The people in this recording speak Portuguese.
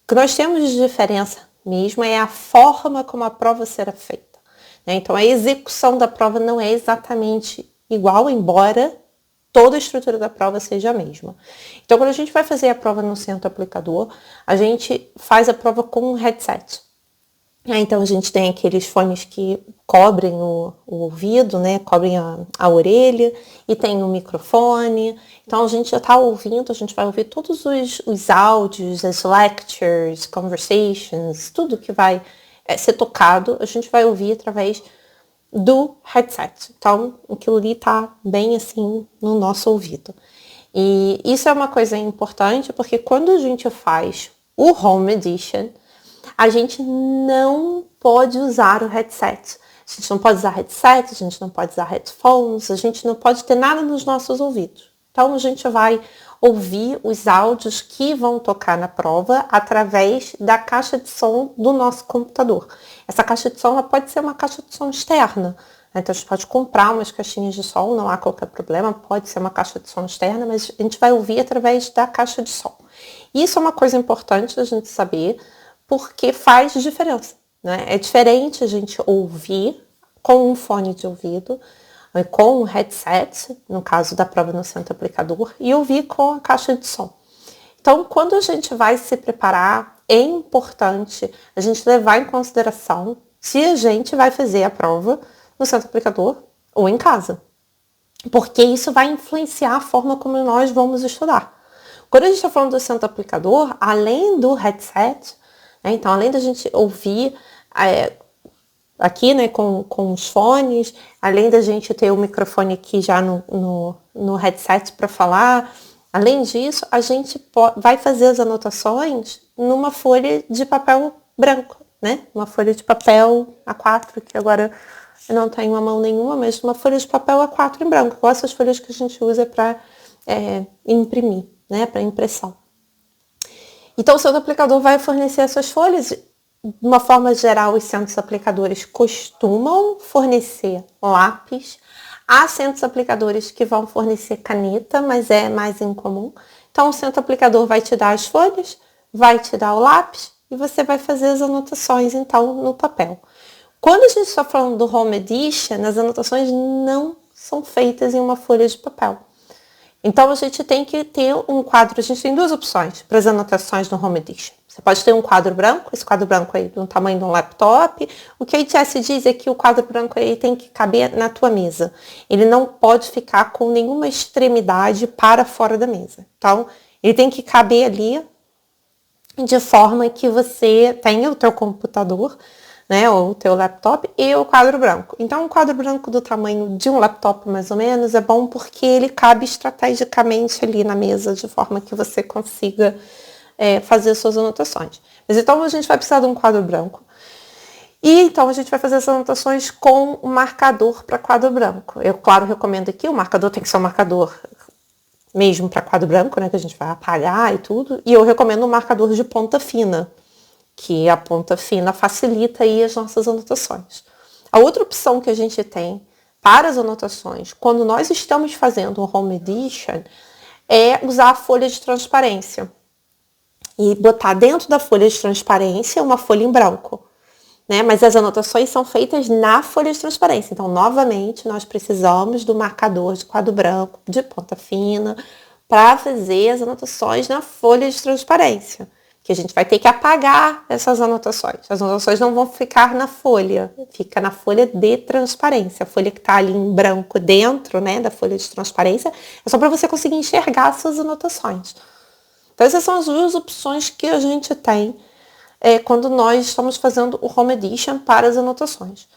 que nós temos de diferença mesmo é a forma como a prova será feita, né? Então, a execução da prova não é exatamente igual, embora toda a estrutura da prova seja a mesma. Então, quando a gente vai fazer a prova no centro aplicador, a gente faz a prova com um headset. Então, a gente tem aqueles fones que cobrem o ouvido, né? Cobrem a orelha, e tem um microfone. Então, a gente já está ouvindo, a gente vai ouvir todos os áudios, as lectures, conversations, tudo que vai ser tocado, a gente vai ouvir através do headset. Então, aquilo ali tá bem assim no nosso ouvido. E isso é uma coisa importante, porque quando a gente faz o Home Edition, a gente não pode usar o headset. A gente não pode usar headset, a gente não pode usar headphones, a gente não pode ter nada nos nossos ouvidos. Então, a gente vai ouvir os áudios que vão tocar na prova através da caixa de som do nosso computador. Essa caixa de som ela pode ser uma caixa de som externa. Então, a gente pode comprar umas caixinhas de som, não há qualquer problema, pode ser uma caixa de som externa, mas a gente vai ouvir através da caixa de som. Isso é uma coisa importante da gente saber, porque faz diferença, né? É diferente a gente ouvir com um fone de ouvido, com um headset, no caso da prova no centro aplicador, e ouvir com a caixa de som. Então, quando a gente vai se preparar, é importante a gente levar em consideração se a gente vai fazer a prova no centro aplicador ou em casa, porque isso vai influenciar a forma como nós vamos estudar. Quando a gente está falando do centro aplicador, além do headset, né, então além da gente ouvir aqui, né, com os fones, além da gente ter o microfone aqui já no headset para falar, além disso, a gente vai fazer as anotações numa folha de papel branco, né? Uma folha de papel A4, que agora eu não tenho a mão nenhuma, mas uma folha de papel A4 em branco, igual essas folhas que a gente usa para imprimir, né? Para impressão. Então, o centro aplicador vai fornecer essas folhas. De uma forma geral, os centros aplicadores costumam fornecer lápis. Há centros aplicadores que vão fornecer caneta, mas é mais incomum. Então, o centro aplicador vai te dar as folhas, vai te dar o lápis e você vai fazer as anotações, então, no papel. Quando a gente está falando do Home Edition, as anotações não são feitas em uma folha de papel. Então, a gente tem que ter um quadro, a gente tem duas opções para as anotações no Home Edition. Você pode ter um quadro branco, esse quadro branco aí do tamanho de um laptop. O que a ITS diz é que o quadro branco aí tem que caber na tua mesa. Ele não pode ficar com nenhuma extremidade para fora da mesa. Então, ele tem que caber ali de forma que você tenha o teu computador, né, ou o teu laptop e o quadro branco. Então, um quadro branco do tamanho de um laptop, mais ou menos, é bom porque ele cabe estrategicamente ali na mesa, de forma que você consiga fazer suas anotações. Mas então, a gente vai precisar de um quadro branco. E então, a gente vai fazer essas anotações com um marcador para quadro branco. Eu, claro, recomendo aqui, o marcador tem que ser um marcador mesmo para quadro branco, né, que a gente vai apagar e tudo. E eu recomendo um marcador de ponta fina, que a ponta fina facilita aí as nossas anotações. A outra opção que a gente tem para as anotações, quando nós estamos fazendo o Home Edition, é usar a folha de transparência. E botar dentro da folha de transparência uma folha em branco, né? Mas as anotações são feitas na folha de transparência. Então, novamente, nós precisamos do marcador de quadro branco, de ponta fina, para fazer as anotações na folha de transparência. Que a gente vai ter que apagar essas anotações. As anotações não vão ficar na folha, fica na folha de transparência. A folha que está ali em branco dentro, né, da folha de transparência, é só para você conseguir enxergar as suas anotações. Então, essas são as duas opções que a gente tem quando nós estamos fazendo o Home Edition para as anotações.